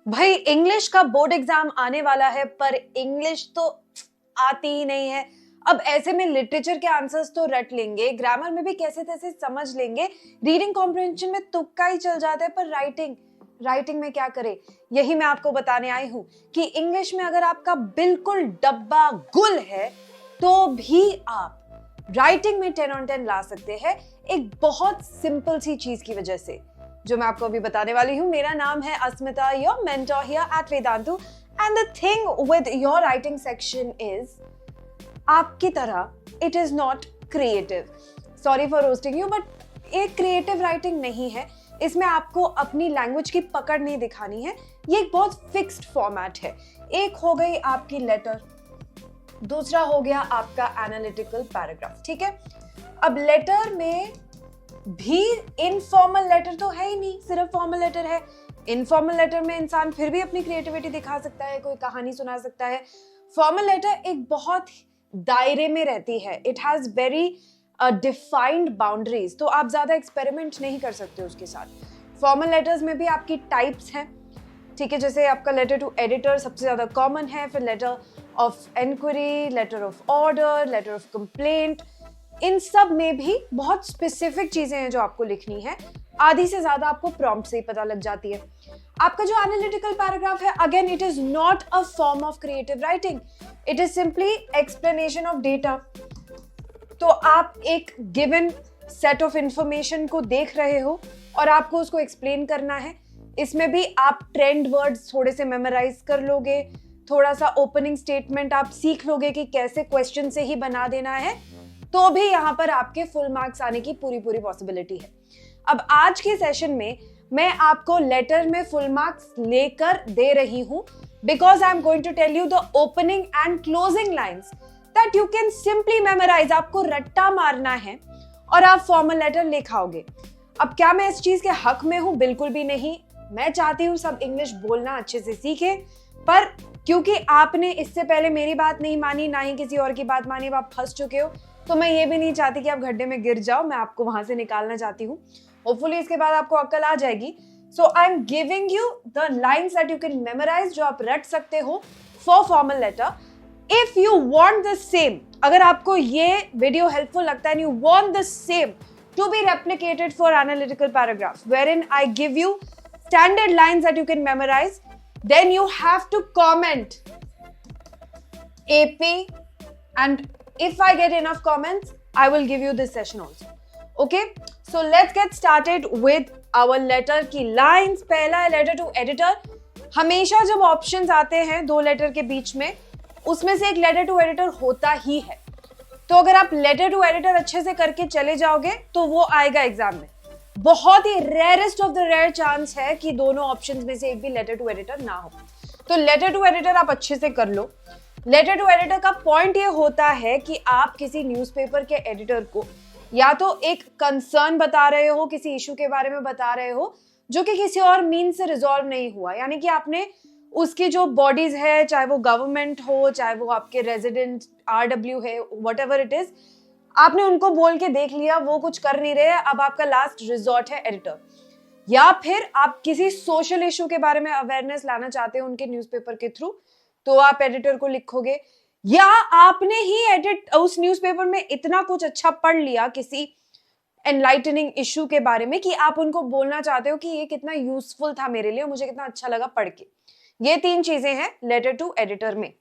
भाई इंग्लिश का board exam आने वाला है पर इंग्लिश तो आती ही नहीं है। अब ऐसे में लिटरेचर के आंसर्स तो रट लेंगे, ग्रामर में भी कैसे तैसे समझ लेंगे, रीडिंग कॉम्प्रिहेंशन में तुक्का ही चल जाता है, पर राइटिंग में क्या करे। यही मैं आपको बताने आई हूं कि इंग्लिश में अगर आपका बिल्कुल डब्बा गुल है तो भी आप राइटिंग में 10 on 10 ला सकते हैं, एक बहुत सिंपल सी चीज की वजह से जो मैं आपको अभी बताने वाली हूँ। मेरा नाम है Asmita, your mentor here at Vedantu, and the thing with your writing section is आपकी तरह it is not creative. Sorry for roasting you, but एक क्रिएटिव राइटिंग नहीं है। इसमें आपको अपनी लैंग्वेज की पकड़ नहीं दिखानी है। ये एक बहुत फिक्स्ड फॉर्मेट है। एक हो गई आपकी लेटर, दूसरा हो गया आपका एनालिटिकल पैराग्राफ, ठीक है। अब लेटर में भी इनफॉर्मल लेटर तो है ही नहीं, सिर्फ फॉर्मल लेटर है। इनफॉर्मल लेटर में इंसान फिर भी अपनी क्रिएटिविटी दिखा सकता है, कोई कहानी सुना सकता है। फॉर्मल लेटर एक बहुत दायरे में रहती है, it has very defined boundaries, तो आप ज्यादा एक्सपेरिमेंट नहीं कर सकते उसके साथ। फॉर्मल लेटर्स में भी आपकी टाइप्स हैं, ठीक है। जैसे आपका लेटर टू एडिटर सबसे ज्यादा कॉमन है, फिर letter of inquiry, letter of order, letter of complaint. इन सब में भी बहुत स्पेसिफिक चीजें हैं जो आपको लिखनी है। आधी से ज्यादा आपको प्रॉम्प्ट से ही पता लग जाती है। आपका जो एनालिटिकल पैराग्राफ है, again it is not a form of creative writing, it is simply explanation of data. तो आप एक गिवन सेट ऑफ इंफॉर्मेशन को देख रहे हो और आपको उसको एक्सप्लेन करना है। इसमें भी आप ट्रेंड वर्ड्स थोड़े से मेमोराइज कर लोगे, थोड़ा सा ओपनिंग स्टेटमेंट आप सीख लोगे कि कैसे क्वेश्चन से ही बना देना है, तो भी यहाँ पर आपके फुल मार्क्स आने की पूरी पॉसिबिलिटी है। अब आज के सेशन में मैं आपको लेटर में फुल मार्क्स लेकर दे रही हूँ, because I am going to tell you the opening and closing lines that you can simply memorise. आपको रट्टा मारना है और आप फॉर्मल लेटर लिखाओगे। अब क्या मैं इस चीज के हक में हूँ? बिल्कुल भी नहीं। मैं चाहती हूँ सब इंग्लिश बोलना अच्छे से सीखे, पर क्योंकि आपने इससे पहले मेरी बात नहीं मानी, ना ही किसी और की बात मानी, आप फंस चुके हो, तो मैं ये भी नहीं चाहती कि आप गड्ढे में गिर जाओ। मैं आपको वहां से निकालना चाहती हूँ। होपफुली इसके बाद आपको अक्ल आ जाएगी। So I am giving you the lines that you can memorise, जो आप रट सकते हो for formal letter. If you want the same, अगर आपको ये वीडियो हेल्पफुल लगता है and you want the same to be replicated for analytical paragraph, wherein I give you standard lines that you can memorize, then you have to comment AP, and if I get enough comments, I will give you this session also. Okay, so let's get started with our letter की lines. पहला है letter to editor. हमेशा जब options आते हैं दो letter के बीच में, उसमें से एक letter to editor होता ही है। तो अगर आप letter to editor अच्छे से करके चले जाओगे तो वो आएगा एग्जाम में। बहुत ही rarest of the rare chance है कि दोनों ऑप्शंस में से एक भी लेटर टू एडिटर ना हो। तो लेटर टू एडिटर आप अच्छे से कर लो। लेटर टू एडिटर का पॉइंट ये होता है कि आप किसी न्यूज़पेपर के एडिटर को या तो एक कंसर्न बता रहे हो, किसी इशू के बारे में बता रहे हो जो कि किसी और मीन से रिजॉल्व नहीं हुआ, यानी कि आपने उसकी जो बॉडीज है, चाहे वो गवर्नमेंट हो, चाहे वो आपके रेजिडेंट RW है, वट एवर इट इज, आपने उनको बोल के देख लिया, वो कुछ कर नहीं रहे, अब आपका लास्ट रिजॉर्ट है एडिटर। या फिर आप किसी सोशल इशू के बारे में अवेयरनेस लाना चाहते हो उनके न्यूज़पेपर के थ्रू, तो आप एडिटर को लिखोगे। या आपने ही उस न्यूज़पेपर में इतना कुछ अच्छा पढ़ लिया किसी एनलाइटनिंग इशू के बारे में कि आप उनको बोलना चाहते हो कि ये कितना यूजफुल था मेरे लिए, मुझे कितना अच्छा लगा पढ़ के। ये तीन चीजें हैं लेटर टू एडिटर में।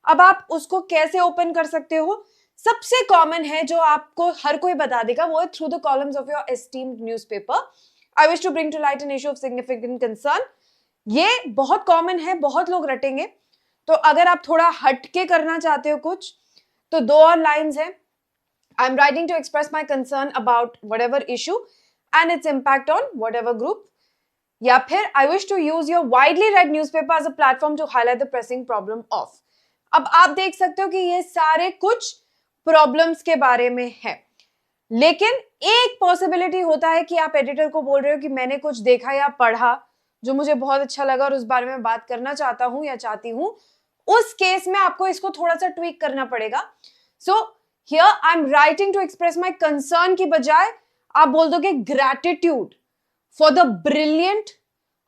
अब आप उसको कैसे ओपन कर सकते हो? सबसे कॉमन है जो आपको हर कोई बता देगा, वो है through the columns of your esteemed newspaper. I wish to bring to light an issue of significant concern. ये बहुत कॉमन है, बहुत लोग रटेंगे। तो अगर आप थोड़ा हटके करना चाहते हो कुछ, तो दो और लाइंस हैं। I am writing to express my concern about whatever issue and its impact on whatever group. या फिर I wish to use your widely read newspaper as a platform to highlight the pressing problem of. अब आप देख सकते हो कि ये सारे कुछ प्रॉब्लम्स के बारे में है, लेकिन एक पॉसिबिलिटी होता है कि आप एडिटर को बोल रहे हो कि मैंने कुछ देखा या पढ़ा जो मुझे बहुत अच्छा लगा और उस बारे में बात करना चाहता हूं या चाहती हूं। उस केस में आपको इसको थोड़ा सा ट्वीक करना पड़ेगा। So here I am writing to express my concern की बजाय आप बोल दोगे gratitude for the brilliant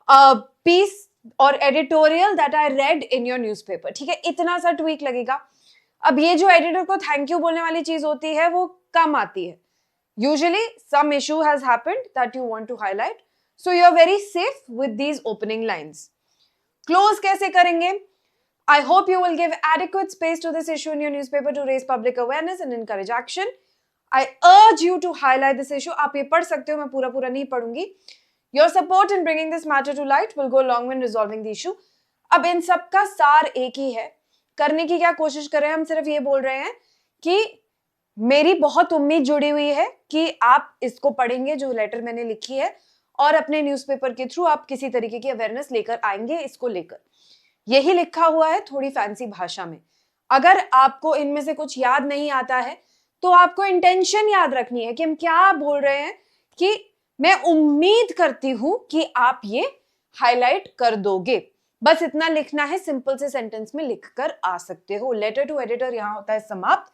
piece और editorial that I read in your newspaper, ठीक है, इतना सा ट्वीक लगेगा। अब ये जो एडिटर को थैंक यू बोलने वाली चीज होती है वो कम आती है। Usually some issue has happened that you want to highlight, so you are very safe with these opening lines. Close कैसे करेंगे? I hope you will give adequate space to this issue in your newspaper to raise public awareness and encourage action. I urge you to highlight this issue. आप ये पढ़ सकते हो, मैं पूरा नहीं पढ़ूंगी। Your support in bringing this matter to light will go a long way in resolving the issue. अब इन सब का सार एक ही है। करने की क्या कोशिश कर रहे हैं हम? सिर्फ ये बोल रहे हैं कि मेरी बहुत उम्मीद जुड़ी हुई है कि आप इसको पढ़ेंगे, जो लेटर मैंने लिखी है, और अपने न्यूज़पेपर के थ्रू आप किसी तरीके की अवेयरनेस लेकर आएंगे इसको लेकर। यही लिखा हुआ है थोड़ी फैंसी भाषा में। अगर आपको इनमें से कुछ याद नहीं आता है तो आपको इंटेंशन याद रखनी है कि हम क्या बोल रहे हैं, कि मैं उम्मीद करती हूं कि आप ये हाईलाइट कर दोगे। बस इतना लिखना है, सिंपल से सेंटेंस में लिखकर आ सकते हो। लेटर टू एडिटर यहां होता है समाप्त।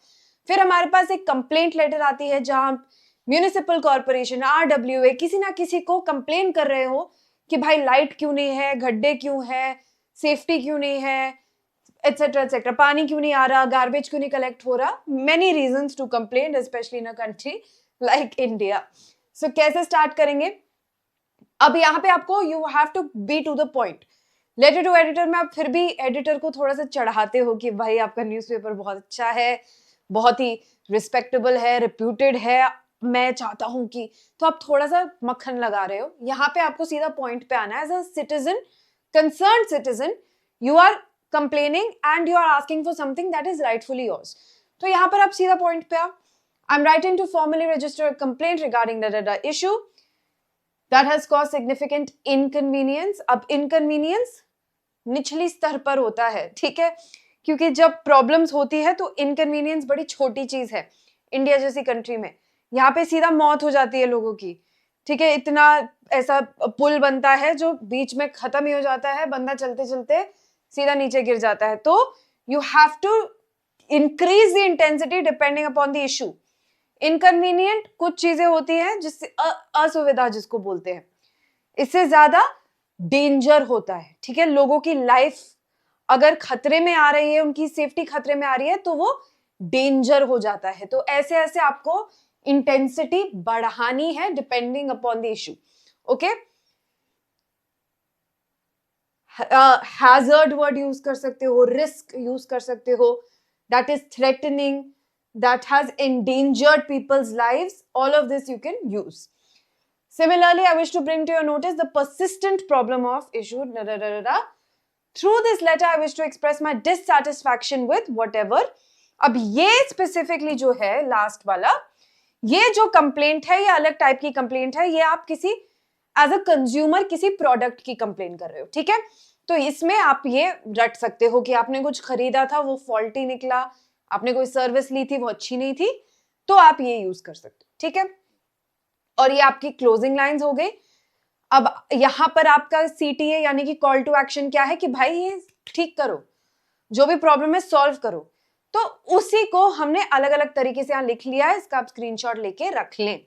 फिर हमारे पास एक कंप्लेंट लेटर आती है जहां म्यूनिसिपल कॉर्पोरेशन, RWA, किसी ना किसी को कंप्लेन कर रहे हो कि भाई लाइट क्यों नहीं है, गड्ढे क्यों है, सेफ्टी क्यों नहीं है, एटसेट्रा एटसेट्रा, पानी क्यों नहीं आ रहा, गार्बेज क्यों नहीं कलेक्ट हो रहा, many reasons to complain, specially in a country like India. सो कैसे स्टार्ट करेंगे? अब यहाँ पे आपको you have to be to the point. Letter to editor में आप फिर भी एडिटर को थोड़ा सा चढ़ाते हो कि भाई आपका न्यूज़पेपर बहुत अच्छा है, बहुत ही रिस्पेक्टेबल है, रिप्यूटेड है, मैं चाहता हूं कि, तो आप थोड़ा सा मक्खन लगा रहे हो। यहाँ पे आपको सीधा पॉइंट पे आना है। As a citizen, concerned citizen, you are complaining and you are asking for something that is rightfully yours. तो यहाँ पर आप सीधा पॉइंट पे आओ। I'm writing to formally register a complaint regarding the issue that has caused significant inconvenience. अब inconvenience निचली स्तर पर होता है, ठीक है, क्योंकि जब प्रॉब्लम्स होती है तो इनकन्वीनियंस बड़ी छोटी चीज है। इंडिया जैसी कंट्री में यहाँ पे सीधा मौत हो जाती है लोगों की, ठीक है, इतना ऐसा पुल बनता है जो बीच में खत्म ही हो जाता है, बंदा चलते चलते सीधा नीचे गिर जाता है। तो you have to increase the intensity depending upon the issue. Inconvenient कुछ चीजें होती हैं जिससे असुविधा जिसको बोलते हैं, इससे ज्यादा डेंजर होता है, ठीक है। लोगों की लाइफ अगर खतरे में आ रही है, उनकी सेफ्टी खतरे में आ रही है, तो वो डेंजर हो जाता है। तो ऐसे ऐसे आपको इंटेंसिटी बढ़ानी है depending upon the issue. Okay, hazard word use कर सकते हो, रिस्क यूज कर सकते हो, that is threatening, that has endangered people's lives, all of this you can use. Similarly, I wish to bring to your notice the persistent problem of issue. Through this letter, I wish to express my dissatisfaction with whatever. अब ये specifically जो है last वाला, ये जो complaint है, ये अलग टाइप की कंप्लेंट है। ये आप किसी एज अ कंज्यूमर किसी प्रोडक्ट की कंप्लेन कर रहे हो, ठीक है। तो इसमें आप ये रट सकते हो कि आपने कुछ खरीदा था, वो फॉल्टी निकला, आपने कोई सर्विस ली थी, वो अच्छी नहीं थी, तो आप ये यूज कर सकते हो, ठीक है। और ये आपकी क्लोजिंग लाइंस हो गई। अब यहां पर आपका CTA यानी कि कॉल टू एक्शन क्या है कि भाई ये ठीक करो, जो भी प्रॉब्लम है सॉल्व करो। तो उसी को हमने अलग अलग तरीके से यहां लिख लिया है, इसका आप स्क्रीनशॉट लेके रख लें।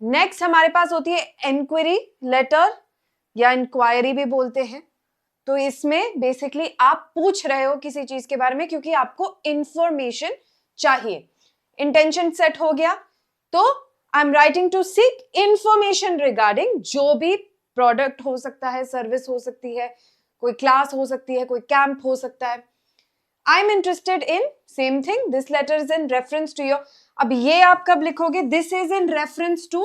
नेक्स्ट हमारे पास होती है इंक्वायरी लेटर या इंक्वायरी भी बोलते हैं। तो इसमें बेसिकली आप पूछ रहे हो किसी चीज के बारे में क्योंकि आपको इंफॉर्मेशन चाहिए। इंटेंशन सेट हो गया, तो I am writing to seek information regarding, जो भी प्रोडक्ट हो सकता है, सर्विस हो सकती है, कोई क्लास हो सकती है, कोई कैंप हो सकता है। I am interested in same thing, this letter is in reference to your. अब ये आप कब लिखोगे? This is in reference to,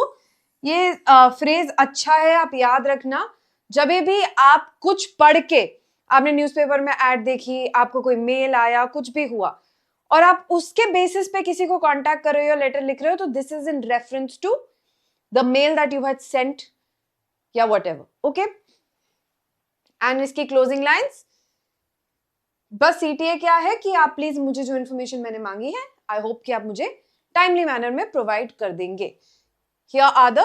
ये फ्रेज अच्छा है, आप याद रखना। जब भी आप कुछ पढ़ के, आपने न्यूज़पेपर में ऐड देखी, आपको कोई मेल आया, कुछ भी हुआ, और आप उसके बेसिस पे किसी को कांटेक्ट कर रहे हो, लेटर लिख रहे हो, तो this is in reference to the mail that you had sent या व्हाटएवर, ओके। एंड इसकी क्लोजिंग लाइंस, बस CTA क्या है कि आप प्लीज मुझे जो इन्फॉर्मेशन मैंने मांगी है, आई होप कि आप मुझे टाइमली मैनर में प्रोवाइड कर देंगे। Here are the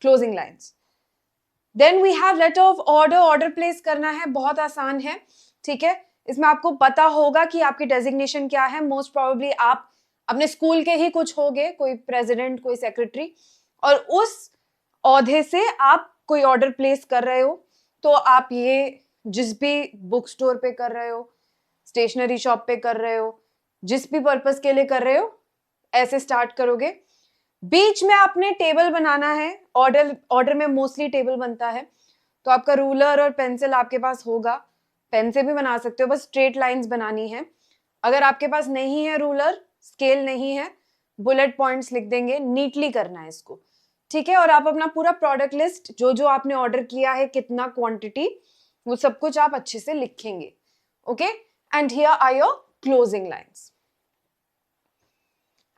closing lines. Then we have letter of order. Order place करना है, बहुत आसान है, ठीक है। इसमें आपको पता होगा कि आपकी डेजिग्नेशन क्या है। मोस्ट प्रोबेबली आप अपने स्कूल के ही कुछ होगे, कोई प्रेसिडेंट, कोई सेक्रेटरी, और उस औहदे से आप कोई ऑर्डर प्लेस कर रहे हो। तो आप ये जिस भी बुक स्टोर पे कर रहे हो, स्टेशनरी शॉप पे कर रहे हो, जिस भी पर्पस के लिए कर रहे हो, ऐसे स्टार्ट करोगे। बीच में आपने टेबल बनाना है, ऑर्डर में मोस्टली टेबल बनता है, तो आपका रूलर और पेंसिल आपके पास होगा, पेन से भी बना सकते हो, बस स्ट्रेट लाइंस बनानी है। अगर आपके पास नहीं है रूलर, स्केल नहीं है, बुलेट पॉइंट्स लिख देंगे, नीटली करना है इसको, ठीक है। और आप अपना पूरा प्रोडक्ट लिस्ट, जो जो आपने ऑर्डर किया है, कितना क्वांटिटी, वो सब कुछ आप अच्छे से लिखेंगे, okay. And here are your closing lines.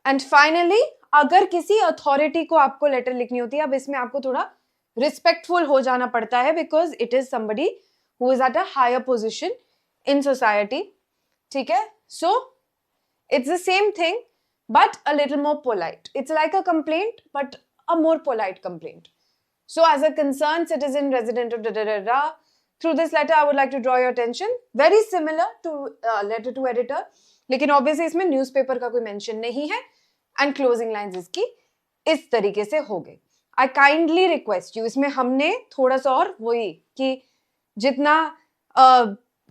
And finally, अगर किसी अथॉरिटी को आपको लेटर लिखनी होती है, अब इसमें आपको थोड़ा रिस्पेक्टफुल हो जाना पड़ता है, because it is somebody who is at a higher position in society, ठीक है। So it's the same thing but a little more polite. It's like a complaint, but a more polite complaint. So as a concerned citizen, resident of da-da-da-da, through this letter, I would like to draw your attention. Very similar to letter to editor, लेकिन obviously इसमें newspaper का कोई mention नहीं है, and closing lines इसकी इस तरीके से हो गई. I kindly request you, इसमें हमने थोड़ा सा और वही कि जितना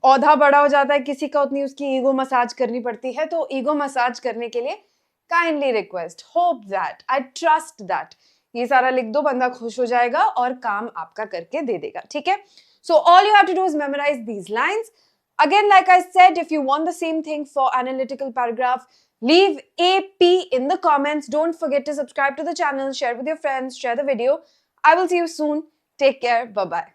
औधा बड़ा हो जाता है किसी का, उतनी उसकी ईगो मसाज करनी पड़ती है, तो ईगो मसाज करने के लिए kindly request, hope that, I trust that, ये सारा लिख दो, बंदा खुश हो जाएगा और काम आपका करके दे देगा, ठीक है। So all you have to do is memorize these lines. Again, like I said, if you want the same thing for analytical paragraph, leave AP in the comments. Don't forget to subscribe to the channel, share with your friends, share the video. I will see you soon. Take care. Bye-bye.